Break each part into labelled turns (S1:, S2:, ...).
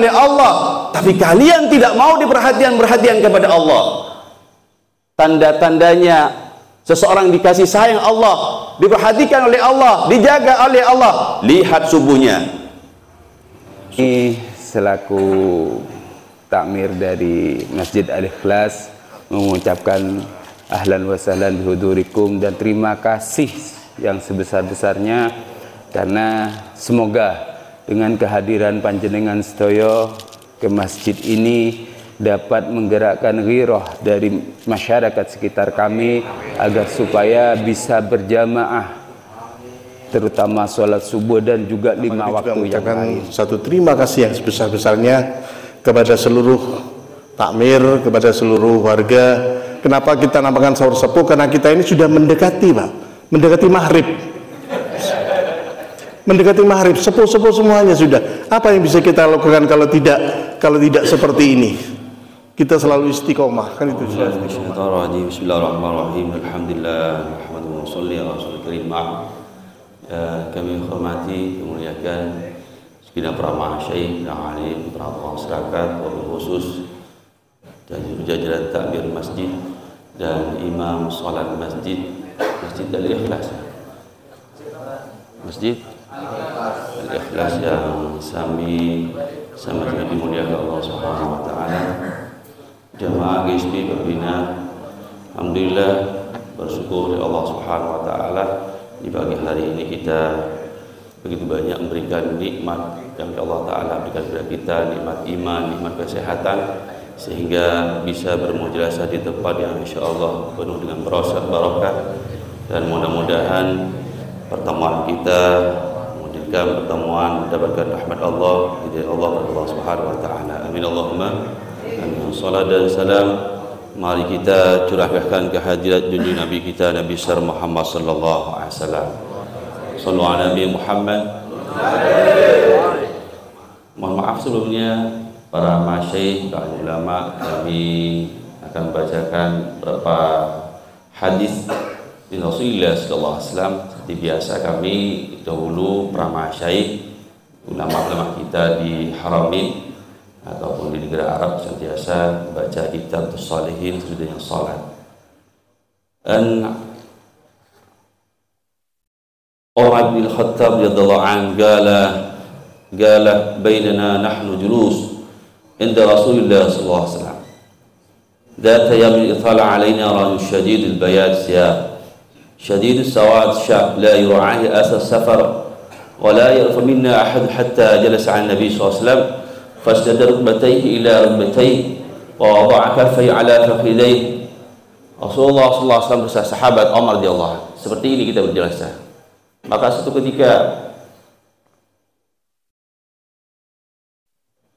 S1: oleh Allah, tapi kalian tidak mau diperhatian kepada Allah. Tanda-tandanya seseorang dikasih sayang Allah, diperhatikan oleh Allah, dijaga oleh Allah, lihat subuhnya.
S2: Ini selaku takmir dari Masjid Al-Ikhlas mengucapkan ahlan wa sahlan bihudurikum dan terima kasih yang sebesar-besarnya, karena semoga dengan kehadiran panjenengan sedaya ke masjid ini dapat menggerakkan ghirah dari masyarakat sekitar kami agar supaya bisa berjamaah, terutama sholat subuh dan juga 5 waktu yang lain.
S3: Satu terima kasih yang sebesar-besarnya kepada seluruh takmir, kepada seluruh warga. Kenapa kita namakan sahur sepuh? Karena kita ini sudah mendekati, Pak, mendekati maghrib. Mendekati maghrib, sepuh-sepuh semuanya sudah. Apa yang bisa kita lakukan kalau tidak seperti ini? Kita selalu istiqomah, kan itu.
S4: Bismillahirrahmanirrahim. Alhamdulillah, nahmaduhu wa sholli ala rasulil karim. Kami hormati, memuliakan segenap para masyayikh, alim, para masyarakat, wabil khusus dan jajaran takmir masjid dan imam salat Masjid Al-Ikhlas. Masjid Al-Ikhlas yang sama-sama dimuliakan Allah Subhanahu wa taala. Jamaah GSP berbina, alhamdulillah, bersyukur kepada Allah Subhanahu wa taala di pagi hari ini kita begitu banyak memberikan nikmat yang Allah taala berikan kepada kita, nikmat iman, nikmat kesehatan, sehingga bisa bermujalasah di tempat yang insyaallah penuh dengan barakah. Dan mudah-mudahan pertemuan kita menghadirkan pertemuan mendapatkan rahmat Allah, hidayah Allah dari Allah Subhanahu wa taala. Amin Allahumma amin. Salat dan salam mari kita curahkan ke hadirat junjungan Nabi kita, Nabi besar Muhammad sallallahu alaihi wasallam. Sallu ala Nabi Muhammad. Mohon maaf sebelumnya para masyayikh, para ulama, kami akan bacakan beberapa hadis dari Rasulullah sallallahu alaihi wasallam. Seperti biasa kami dahulu para masyayikh, ulama-ulama kita di Haramin ataupun di negara Arab sentiasa baca kitab Shalihin sesudahnya salat. Dan Umar bin Khattab radhiyallahu anhu qala bainana nahnu julus inda Rasulillah sallallahu alaihi wasallam ذات يوم اطلع علينا رجل شديد البياض ثياب شديد السواد شاب لا يرعاه أثر السفر ولا يعرف منا أحد حتى جلس على النبي صلى الله عليه وسلم فاسند ركبتيه إلى ركبتيه ووضع كفيه على فخذيه. Rasulullah sallallahu alaihi wasallam bersama sahabat Umar radhiyallahu anhu, seperti ini kita berjelaskan. Maka suatu ketika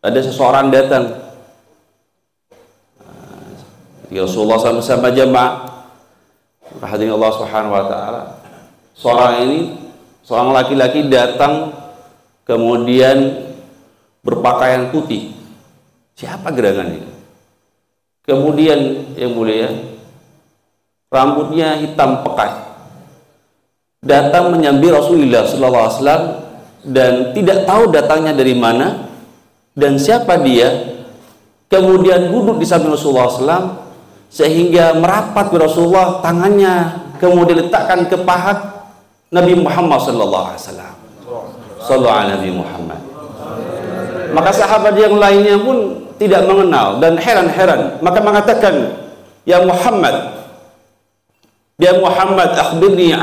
S4: ada seseorang datang. Ketika Rasulullah SAW bersama jamaah, maka hadirin Allah Subhanahu wa taala, seorang laki-laki datang kemudian berpakaian putih. Siapa gerangan ini? Kemudian yang mulia, rambutnya hitam pekat. Datang menyambi Rasulullah SAW dan tidak tahu datangnya dari mana dan siapa dia. Kemudian duduk di samping Rasulullah SAW sehingga merapat ke Rasulullah, tangannya kemudian letakkan ke paha Nabi Muhammad sallallahu alaihi wasallam. Sallallahu alaihi Nabi Muhammad. Maka sahabat yang lainnya pun tidak mengenal dan heran-heran, maka mengatakan, "Ya Muhammad, ya Muhammad akhbirni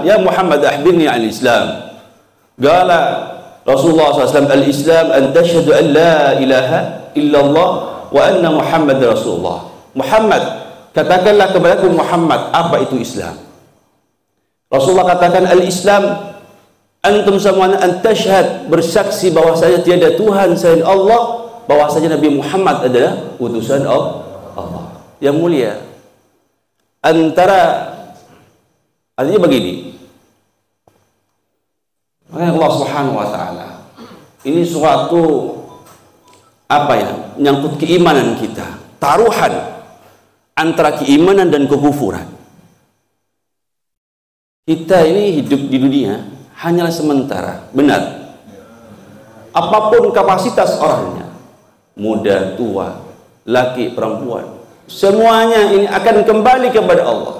S4: ya Muhammad akhbirni al-Islam." Qala Rasulullah SAW, "Al-Islam an tashhadu an la ilaha illallah wa anna Muhammad Rasulullah." Muhammad, katakanlah kepadaku Muhammad, apa itu Islam? Rasulullah katakan, al-Islam antum semuanya antashhad, bersaksi bahwasanya tiada Tuhan selain Allah, bahwasanya Nabi Muhammad adalah utusan Allah. Yang mulia, artinya begini, Allah Subhanahu wa taala ini suatu menyangkut keimanan kita, taruhan antara keimanan dan kekufuran. Kita ini hidup di dunia hanyalah sementara, benar. apapun kapasitas orangnya, muda, tua, laki, perempuan, semuanya ini akan kembali kepada Allah.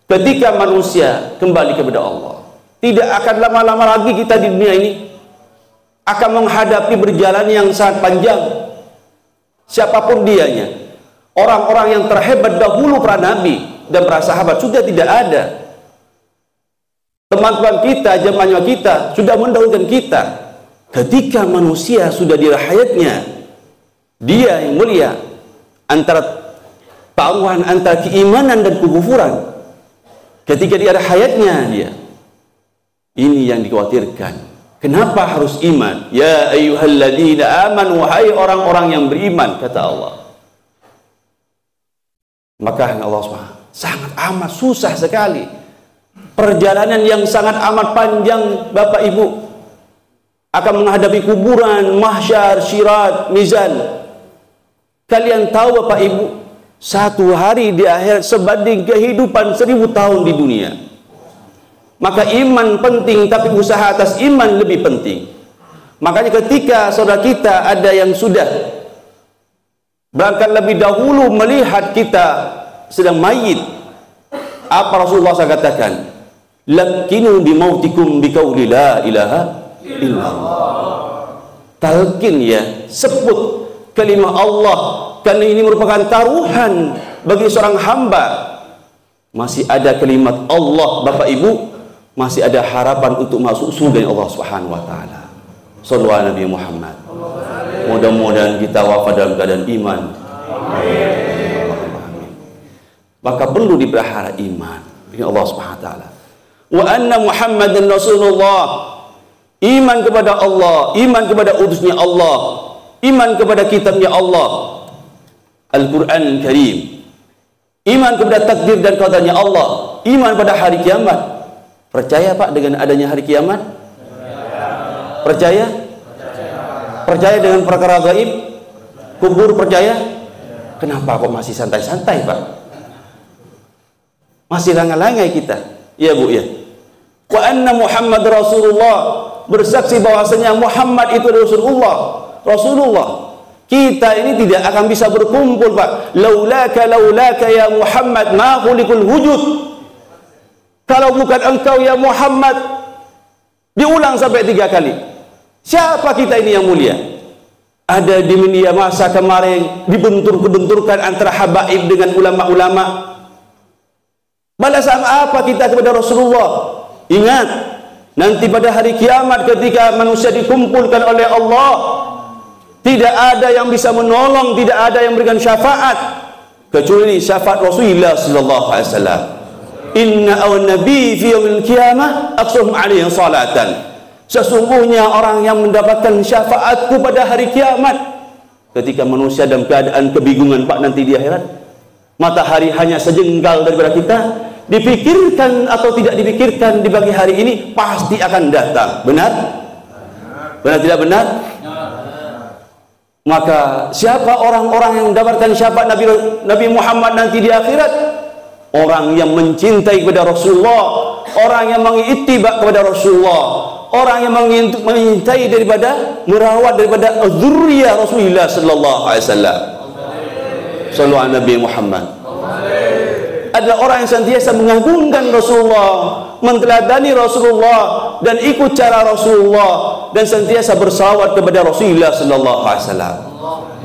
S4: Ketika manusia kembali kepada Allah, tidak akan lama-lama lagi kita di dunia ini akan menghadapi berjalan yang sangat panjang. Siapapun dianya, orang-orang yang terhebat dahulu para nabi dan para sahabat sudah tidak ada. Teman-teman kita, jemaah kita sudah mendahulukan kita. Ketika manusia sudah di hayatnya, dia yang mulia, antara taruhan antara keimanan dan kekufuran. Ketika dia ada hayatnya, dia ini yang dikhawatirkan. Kenapa harus iman? Ya ayyuhalladzina amanu, wahai orang-orang yang beriman, kata Allah. Maka Allah SWT sangat amat susah sekali, perjalanan yang sangat amat panjang. Bapak Ibu akan menghadapi kuburan, mahsyar, syirat, mizan. Kalian tahu Bapak Ibu, satu hari di akhirat sebanding kehidupan 1000 tahun di dunia. Maka iman penting, tapi usaha atas iman lebih penting. Makanya ketika saudara kita ada yang sudah bahkan lebih dahulu melihat kita sedang mayit, apa Rasulullah SAW katakan? Lakinu bimautikum biqauli la ilaha illallah. Talqin, ya, sebut kalimat Allah, karena ini merupakan taruhan bagi seorang hamba. Masih ada kalimat Allah, Bapak Ibu, masih ada harapan untuk masuk surga Allah Subhanahu wa taala. Shallallahu alaihi Nabi Muhammad. Mudah-mudahan kita wafat dalam keadaan iman. Amin. Maka perlu dipelihara iman dengan Allah Subhanahu wa taala. Wa anna Muhammadan Rasulullah. Iman kepada Allah, iman kepada utusnya Allah, iman kepada kitabnya Allah, Al-Quran Karim, iman kepada takdir dan qadarnya Allah, iman pada hari kiamat. Percaya Pak dengan adanya hari kiamat? Percaya? Percaya dengan perkara gaib? Kubur percaya? Kenapa kok masih santai-santai Pak? Masih langai-langai kita. Ya Bu, ya. Wa anna Muhammad Rasulullah, bersaksi bahwasanya Muhammad itu Rasulullah. Rasulullah. Kita ini tidak akan bisa berkumpul Pak. Laulaka ya Muhammad ma khuliqul wujud. Kalau bukan engkau ya Muhammad. Diulang sampai 3 kali. Siapa kita ini yang mulia? Ada di media masa kemarin dibentur-benturkan antara habaib dengan ulama-ulama. Balasan apa kita kepada Rasulullah? Ingat, nanti pada hari kiamat ketika manusia dikumpulkan oleh Allah, tidak ada yang bisa menolong, tidak ada yang memberikan syafaat kecuali syafaat Rasulullah sallallahu alaihi wasallam. Inna awan nabi fi yaumil qiyamah aqsum alaihi salatan. Sesungguhnya orang yang mendapatkan syafaatku pada hari kiamat, ketika manusia dalam keadaan kebingungan Pak nanti di akhirat, matahari hanya sejengkal daripada kita, dipikirkan atau tidak dipikirkan di pagi hari ini pasti akan datang. Benar? Benar tidak benar? Maka siapa orang-orang yang mendapatkan syafaat Nabi Muhammad nanti di akhirat? Orang yang mencintai kepada Rasulullah, orang yang mengittiba kepada Rasulullah, orang yang mencintai daripada, merawat daripada zurriyah Rasulullah sallallahu alaihi wasallam. Sallallahu alaihi Nabi Muhammad. Adalah orang yang senantiasa mengagungkan Rasulullah, menteladani Rasulullah dan ikut cara Rasulullah dan senantiasa bersalawat kepada Rasulullah sallallahu alaihi wasallam.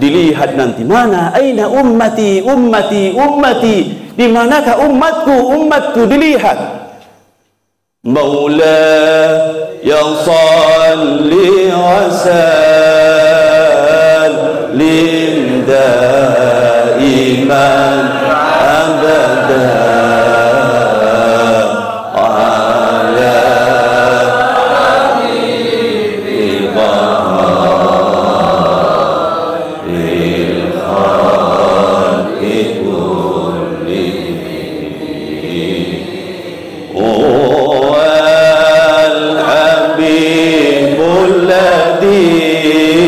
S4: Dilihat nanti mana aina ummati ummati ummati, di manakah umatku umatku, dilihat. Maula yang salli wa sallim daiman abada ala habibika il khalqi kullihi wal habibul ladzi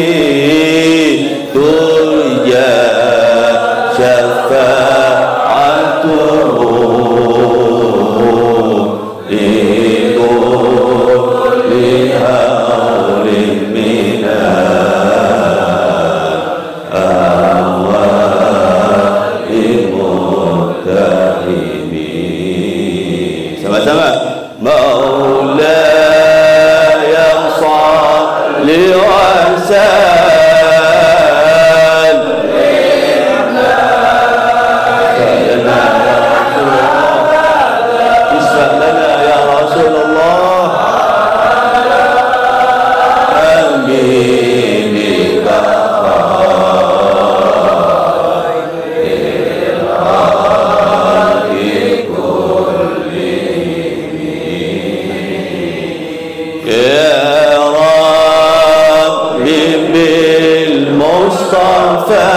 S4: Mustafa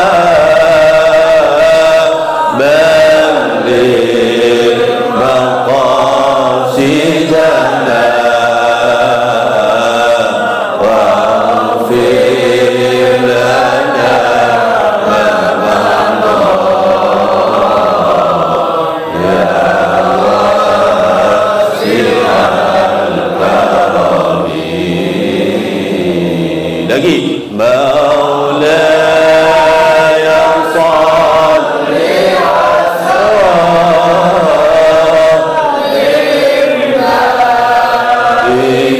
S4: baligh maqasidana waghfir lana lagi Maulaya salli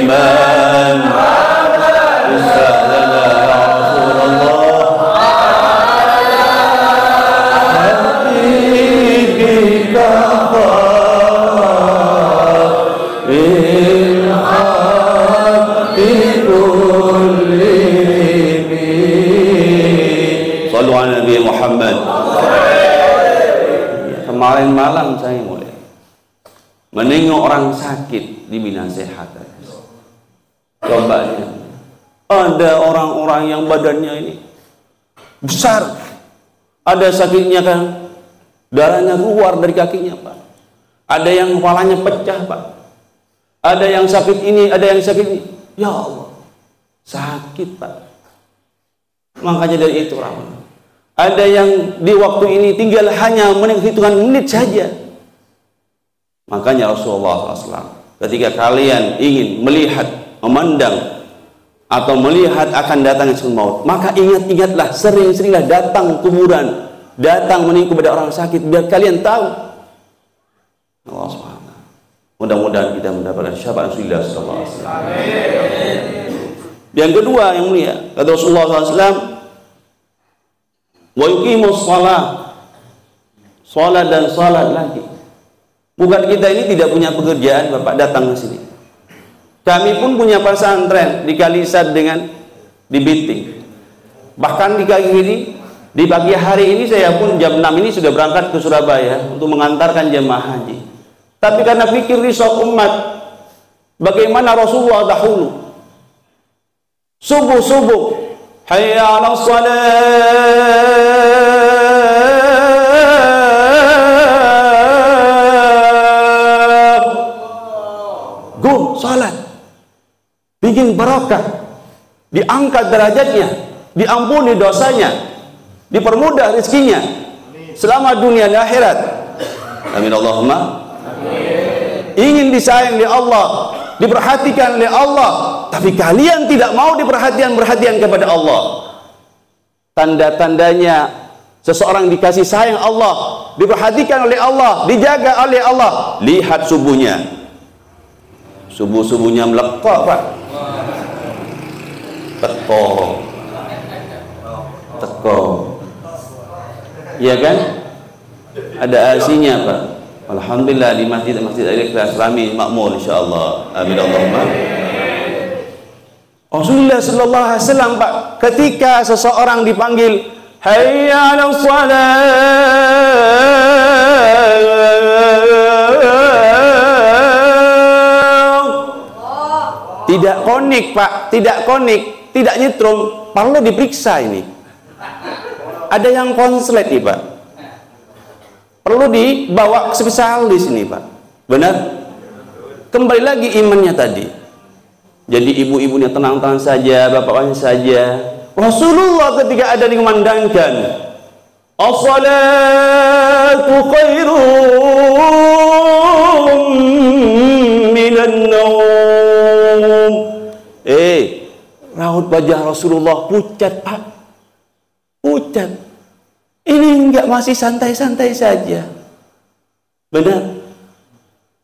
S4: iman Rasulullah Sallu ala Nabi Muhammad. Kemarin malam saya mulai menengok orang sakit di Bina Sehat. Coba ya, ada orang-orang yang badannya ini besar, ada sakitnya kan, darahnya keluar dari kakinya Pak. Ada yang kepalanya pecah Pak. Ada yang sakit ini, ada yang sakit ini. Ya Allah, sakit Pak. Makanya dari itu orang. Ada yang di waktu ini tinggal hanya hitungan menit saja. Makanya Rasulullah SAW, ketika kalian ingin melihat, memandang, atau melihat akan datangnya maut, maka ingat-ingatlah, sering-seringlah datang kuburan, datang menengok kepada orang sakit, biar kalian tahu. Allah SWT, mudah-mudahan kita mendapatkan syafaat Rasulullah SAW. Yang kedua yang mulia, kata Rasulullah SAW, wa yuqimus shalah, salat dan salat lagi. Bukan kita ini tidak punya pekerjaan Bapak datang ke sini. Kami pun punya pesantren di Kalisat dengan di Biting. Bahkan di kali ini, di pagi hari ini saya pun jam 6 ini sudah berangkat ke Surabaya untuk mengantarkan jemaah haji. Tapi karena pikir risau umat, bagaimana Rasulullah dahulu subuh-subuh, hayya 'alas shalah, go salat, bikin barokah, diangkat derajatnya, diampuni dosanya, dipermudah rezekinya selama dunia dan akhirat. Amin Allahumma. Ingin disayang oleh Allah, diperhatikan oleh Allah, tapi kalian tidak mau diperhatikan kepada Allah. Tanda-tandanya seseorang dikasih sayang Allah, diperhatikan oleh Allah, dijaga oleh Allah. Lihat subuhnya, subuh-subuhnya melekok Pak, teko, iya kan? Ada asinya Pak. Alhamdulillah di masjid Al-Ikhlas rami makmur insyaallah. Amin Allahumma. Rasulullah sallallahu alaihi wasallam Pak, ketika seseorang dipanggil hayya 'alas shalah, tidak konik Pak, tidak konik, tidak nyetrum, perlu diperiksa ini. Ada yang konslet nih Pak, perlu dibawa ke spesialis ini Pak. Benar? Kembali lagi imannya tadi. Jadi ibu-ibunya tenang-tenang saja, bapak-bapaknya saja. Rasulullah ketika ada mengumandangkan as-salatu khairum minan naum. Raut wajah Rasulullah pucat Pak, pucat. Ini enggak, masih santai-santai saja. Benar?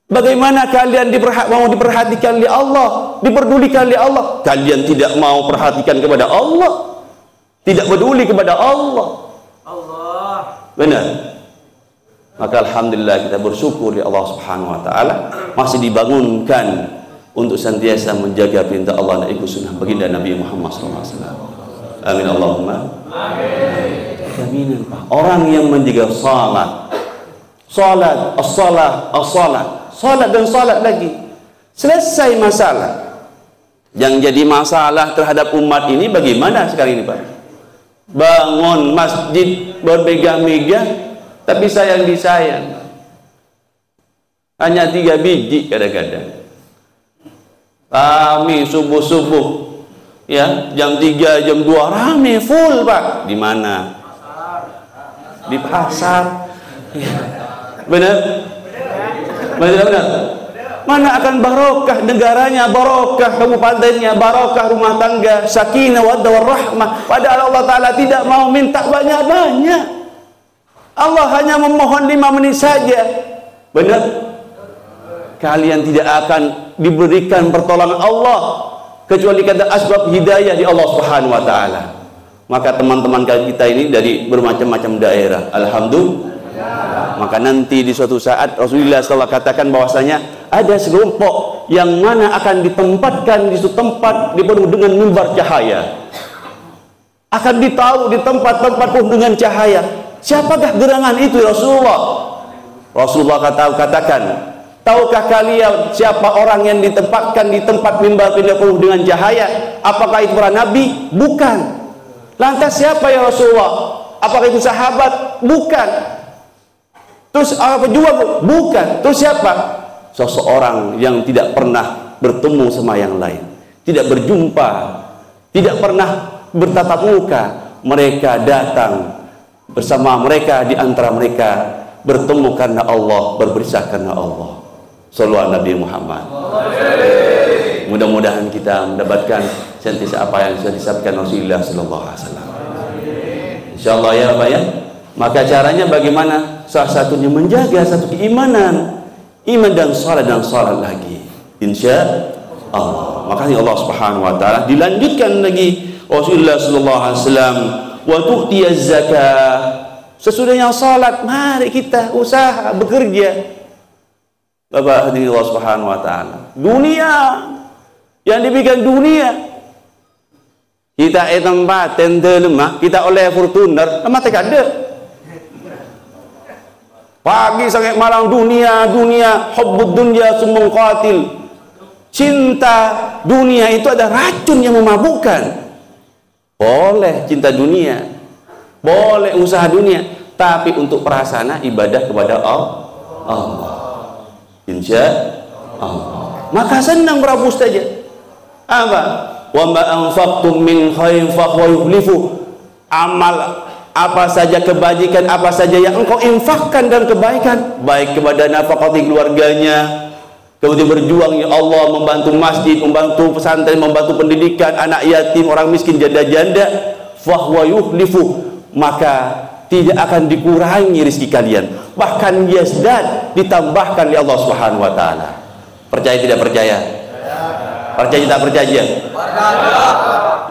S4: Bagaimana kalian mau diperhatikan oleh Allah, diperdulikan oleh Allah? Kalian tidak mau perhatikan kepada Allah, tidak peduli kepada Allah. Benar? Maka alhamdulillah kita bersyukur di Allah Subhanahu wa taala masih dibangunkan untuk senantiasa menjaga perintah Allah dan ikut sunnah baginda Nabi Muhammad SAW. Amin Allahumma. Amin. Jaminan Pak, orang yang menjaga salat, salat dan salat lagi, selesai masalah. Yang jadi masalah terhadap umat ini bagaimana sekarang ini Pak? bangun masjid bermegah-megah, tapi sayang disayang hanya 3 biji kadang-kadang. Rame subuh-subuh ya, jam 3, jam 2 rame full Pak. Di mana? Di pasar. Benar? Benar. Mana akan barokah negaranya, barokah kabupatennya, barokah rumah tangga, sakinah wa warahmah. Padahal Allah Ta'ala tidak mau minta banyak-banyak. Allah hanya memohon 5 menit saja. Benar? Kalian tidak akan diberikan pertolongan Allah kecuali kata asbab hidayah di Allah Subhanahu wa Ta'ala. Maka teman-teman kita ini dari bermacam-macam daerah, alhamdulillah. Maka nanti di suatu saat Rasulullah SAW katakan bahwasanya ada sekelompok yang mana akan ditempatkan di suatu tempat dipenuhi dengan mimbar cahaya, akan ditaruh di tempat-tempat penuh dengan cahaya. Siapakah gerangan itu Rasulullah? Rasulullah katakan, tahukah kalian siapa orang yang ditempatkan di tempat mimbar penuh dengan cahaya? Apakah itu para nabi? Bukan. Lantas siapa ya Rasulullah? Apakah itu sahabat? Bukan. Terus apa pejuang? Bukan. Terus siapa? Seseorang yang tidak pernah bertemu sama yang lain, tidak berjumpa, tidak pernah bertatap muka. Mereka datang bersama mereka, di antara mereka bertemu karena Allah, berpisah karena Allah. Sallallahu Nabi Muhammad. Mudah-mudahan kita mendapatkan senantiasa apa yang sudah disampaikan Rasulullah Sallallahu Alaihi Wasallam. Insyaallah ya Bapak ya. Maka caranya bagaimana? Salah satunya menjaga satu keimanan, iman dan salat lagi. Insya Allah. Makanya Allah Subhanahu Wa Taala dilanjutkan lagi Rasulullah Sallallahu Alaihi Wasallam, wa tu'tiyaz zakah. Sesudahnya salat, mari kita usaha bekerja. Bapak hadirin Allah Subhanahu Wa Taala. Dunia yang diberikan dunia. Kita tempat tenda lemah, kita oleh Fortuner, lemah tak ada. Pagi sampai malam dunia, hubbud dunya summun qatil. Cinta dunia itu ada racun yang memabukkan. Boleh cinta dunia, boleh usaha dunia, tapi untuk prasana ibadah kepada Allah. Insya Allah. Maka senang berabus saja. Apa? Wa ma anfaqtum min khairin fa huwa yukhlifu. Amal apa saja kebajikan, apa saja yang engkau infakkan dan kebaikan, baik kepada nafkahati keluarganya, kemudian berjuang ya Allah, membantu masjid, membantu pesantren, membantu pendidikan anak yatim, orang miskin, janda-janda, fahuwa yukhlifu, maka tidak akan dikurangi rezeki kalian, bahkan yazdad, ditambahkan oleh Allah Subhanahu Wa Taala. Percaya tidak percaya? Percaya tak percaya?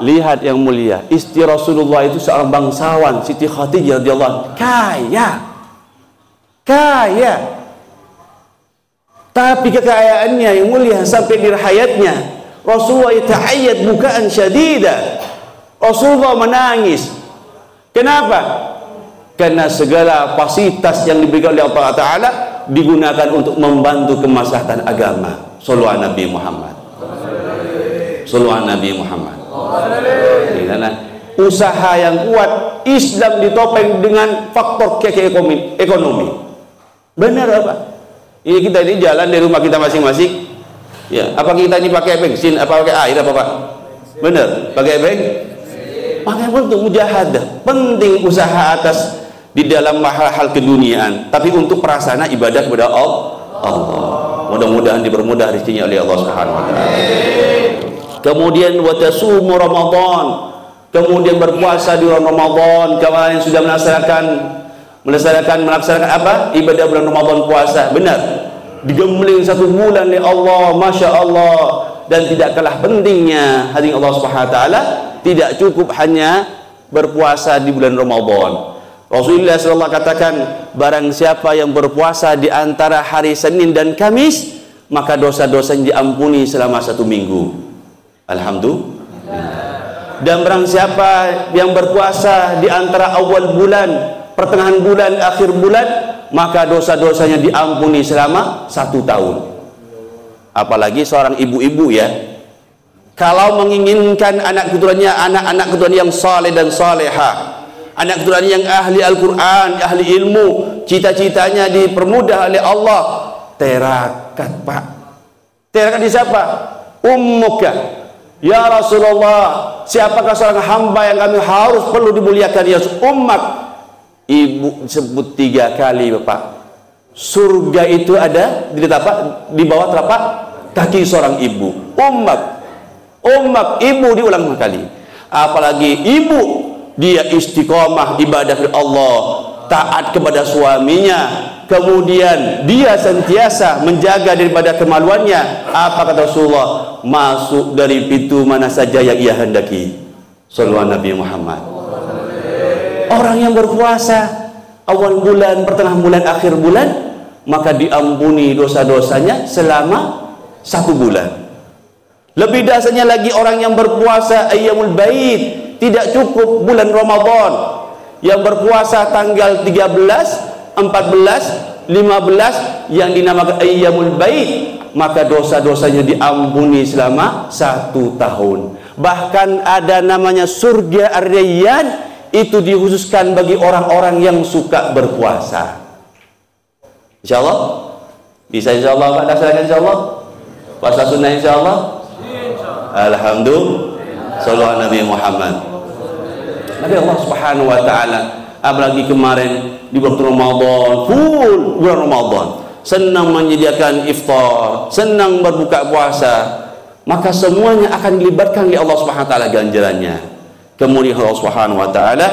S4: Lihat yang mulia, istri Rasulullah itu seorang bangsawan, Siti Khadijah radhiyallahu anha, kaya. Tapi kekayaannya yang mulia sampai di hayatnya Rasulullah ta'ayyad bukaan syadida. Rasulullah menangis. Kenapa? Karena segala fasilitas yang diberikan oleh Allah Ta'ala digunakan untuk membantu kemaslahatan agama. Sallallahu alaihi Nabi Muhammad. Sallallahu alaihi Nabi Muhammad. Karena usaha yang kuat, Islam ditopeng dengan faktor ekonomi. Benar apa? Ini kita ini jalan dari rumah kita masing-masing. Ya, apa kita ini pakai bensin, apa pakai air, apa Pak? Benar, pakai bensin. Makanya untuk mujahadah, penting usaha atas di dalam hal-hal keduniaan, tapi untuk prasana ibadah kepada Allah. Mudah-mudahan dipermudah rezekinya oleh Allah Subhanahu Wa Taala. Kemudian watasumu Ramadan, kemudian berpuasa di bulan Ramadan. Kalian sudah melaksanakan apa? Ibadah bulan Ramadan, puasa. Benar, digembling 1 bulan oleh Allah, Masya Allah. Dan tidak kalah pentingnya hadirin Allah Subhanahu Wa Taala, tidak cukup hanya berpuasa di bulan Ramadan. Rasulullah SAW katakan, barang siapa yang berpuasa di antara hari Senin dan Kamis, maka dosa-dosanya diampuni selama 1 minggu. Alhamdulillah. Dan barang siapa yang berpuasa di antara awal bulan, pertengahan bulan, akhir bulan, maka dosa-dosanya diampuni selama 1 tahun. Apalagi seorang ibu-ibu ya,
S1: Kalau menginginkan anak keturunannya anak-anak keturunan yang saleh dan salehah, anak keturunan yang ahli Al-Quran, ahli ilmu, cita-citanya dipermudah oleh Allah, terakat Pak. Terakat di siapa? Ummuka. Ya Rasulullah, siapakah seorang hamba yang kami harus perlu dimuliakan? Ya ummak. Ibu sebut 3 kali Bapak. Surga itu ada di bawah telapak kaki seorang ibu. Ummak. Ummak, ibu diulang 5 kali. Apalagi ibu, dia istiqomah ibadah kepada Allah, taat kepada suaminya, kemudian dia sentiasa menjaga daripada kemaluannya. Apa kata Rasulullah? Masuk dari pintu mana saja yang ia hendaki. Sallallahu Nabi Muhammad. Orang yang berpuasa awal bulan, pertengahan bulan, akhir bulan, maka diampuni dosa-dosanya selama 1 bulan. Lebih dasarnya lagi orang yang berpuasa ayyamul bait, tidak cukup bulan Ramadan, yang berpuasa tanggal 13, 14, 15 yang dinamakan ayyamul bait, maka dosa-dosanya diampuni selama 1 tahun. Bahkan ada namanya surga Ar-Rayyan, itu dikhususkan bagi orang-orang yang suka berpuasa. Insyaallah bisa, insyaallah Pak, laksanakan insyaallah puasa sunnah insyaallah. Alhamdulillah, sallallahu Nabi Muhammad. Nabi Allah Subhanahu wa taala, apalagi kemarin di waktu Ramadan, full bulan Ramadan, senang menyediakan iftar, senang berbuka puasa, maka semuanya akan dilibatkan oleh Allah Subhanahu wa taala ganjarannya. Kemudian Allah Subhanahu wa taala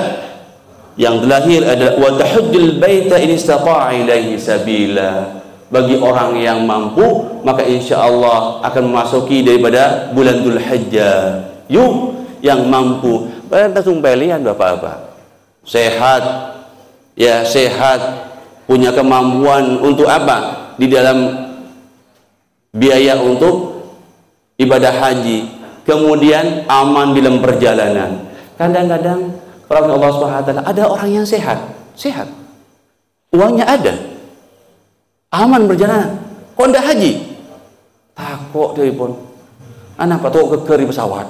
S1: yang terakhir adalah wa tahujjul baita in istata'a ilaihi sabila. Bagi orang yang mampu, maka insya Allah akan memasuki daripada bulan Dzulhijjah. Yuk yang mampu, langsung pilihan Bapak-bapak, sehat, ya sehat, punya kemampuan untuk apa? Di dalam biaya untuk ibadah haji, kemudian aman dalam perjalanan. Kadang-kadang Allah Subhanahu wa taala, ada orang yang sehat, uangnya ada, aman berjalan, kok ndak haji? Takut dia pun, anak patok keker di pesawat.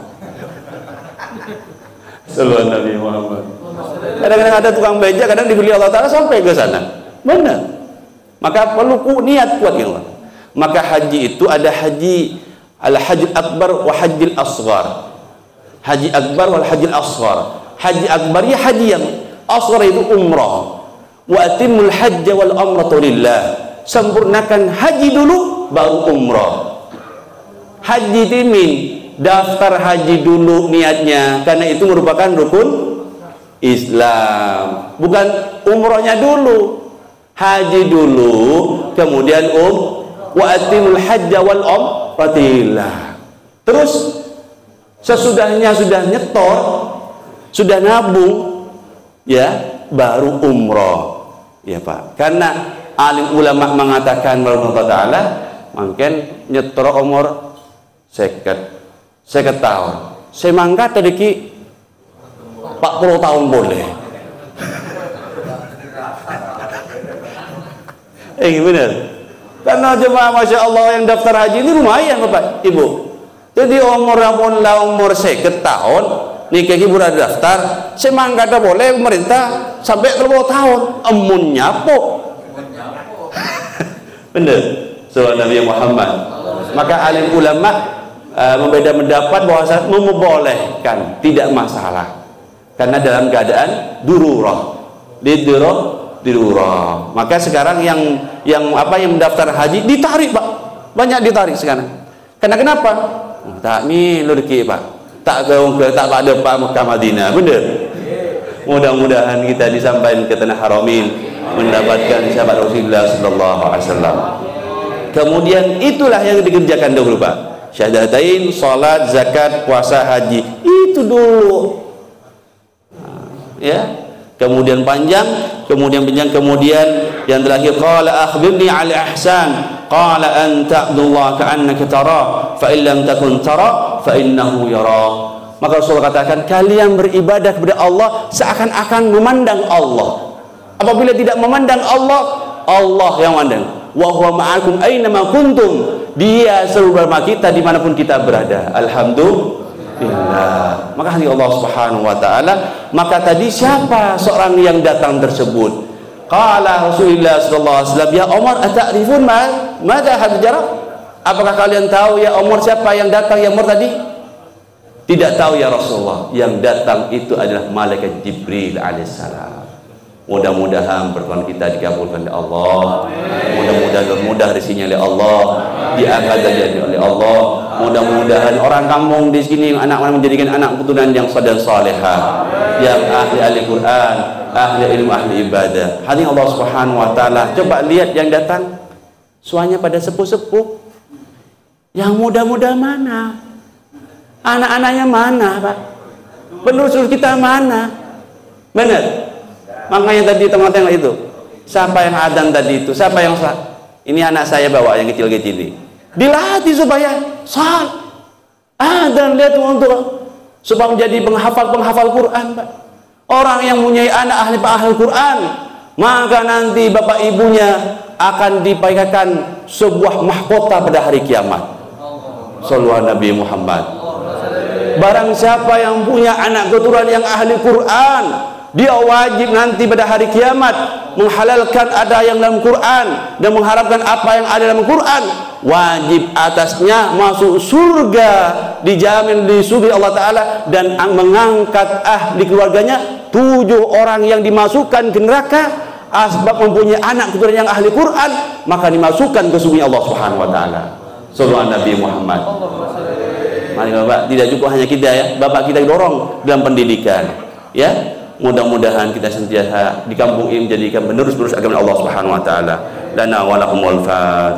S1: Sallallahu Nabi Muhammad. Kadang-kadang ada tukang beja, kadang dibeli Allah Taala sampai ke sana. Benar. Maka perlu niat kuat Allah. Maka haji itu ada haji al-hajjul akbar wa hajjul asghar. Haji akbar wal hajjul asghar. Haji akbar ya haji yang asghar itu umrah. Wa atimul hajja wal umrata lillah. Sempurnakan haji dulu baru umrah. Haji timin, daftar haji dulu niatnya, karena itu merupakan rukun Islam. Bukan umrohnya dulu, haji dulu, kemudian wa atimul hajja wal umratillah. Terus sesudahnya sudah nyetor, sudah nabung, ya baru umroh, ya Pak. Karena alim ulama mengatakan rahimahullah taala, mungkin nyetor umur 50 tahun, semangka tadi 40 tahun boleh. Benar. Karena jemaah Masya Allah yang daftar haji ini lumayan Bapak Ibu. Jadi umur 50 tahun nikah ibu udah daftar, semangka boleh pemerintah sampai 30 tahun. Emun nyapo. Benar. Sallallahu Nabi Muhammad. Maka alim ulama membeda pendapat bahwa membolehkan, tidak masalah, karena dalam keadaan dururah, dirurah. Maka sekarang yang mendaftar haji ditarik Pak, banyak ditarik sekarang. Karena kenapa? Tak nih lurki Pak, tak ada Pak Mekah Madinah. Bener. Mudah-mudahan kita disampaikan ke tanah haramin, mendapatkan sahabat Rasulullah sallallahu alaihi wasallam. Kemudian itulah yang dikerjakan dahulu Pak. Syahadatain, salat, zakat, puasa, haji, itu dulu. Ya. Kemudian panjang, kemudian yang terakhir qala akhbirni 'ala ihsan, qala anta abdullah ka'annaka tara, fa in lam takun tara fa innahu yara. Maka Rasulullah katakan, kalian beribadah kepada Allah seakan-akan memandang Allah. Apabila tidak memandang Allah, Allah yang memandang. wa huwa ma'akum aina ma kuntum. Dia selalu bersama kita dimanapun kita berada. Alhamdulillah. Maka hati Allah Subhanahu wa taala. Maka tadi siapa seorang yang datang tersebut? Qala Rasulullah sallallahu alaihi wasallam, ya Umar, ata'rifun madza hadza jarab? Apakah kalian tahu ya Umar siapa yang datang ya Umar tadi? Tidak tahu ya Rasulullah. Yang datang itu adalah malaikat Jibril alaihissalam. Mudah-mudahan pertemuan kita dikabulkan oleh Allah. Mudah-mudahan mudah rezekinya oleh Allah, diangkat oleh Allah. Mudah-mudahan orang kampung di sini anak-anak menjadikan anak keturunan yang saleh dan salehah, yang ahli Quran, ahli ilmu, ahli ibadah. Hati Allah Subhanahu wa taala. Coba lihat yang datang suanya pada sepuh-sepuh. Yang muda-muda mana? Anak-anaknya mana, Pak? Penelusur kita mana? Benar. Makanya tadi teman-teman itu, siapa yang adzan tadi itu? Siapa yang ini anak saya bawa yang kecil-kecil ini. Dilatih supaya sal adzan, lihat untuk supaya menjadi penghafal Quran, Pak. Orang yang mempunyai anak ahli Quran, maka nanti bapak ibunya akan diberikan sebuah mahkota pada hari kiamat. Sallallahu Nabi Muhammad. Barang siapa yang punya anak keturunan yang ahli Quran, dia wajib nanti pada hari kiamat menghalalkan ada yang dalam Quran dan mengharapkan apa yang ada dalam Quran. Wajib atasnya masuk surga, dijamin di surga Allah Ta'ala, dan mengangkat ahli keluarganya 7 orang yang dimasukkan ke neraka sebab mempunyai anak keturunan yang ahli Quran, maka dimasukkan ke surga Allah Subhanahu wa taala. Sallallahu Nabi Muhammad. Mari Bapak, tidak cukup hanya kita ya, Bapak kita dorong dalam pendidikan ya. Mudah-mudahan kita sentiasa di kampung ini menjadikan penerus-penerus agama Allah Subhanahu wa taala. Lana wa lakumul Fatihah.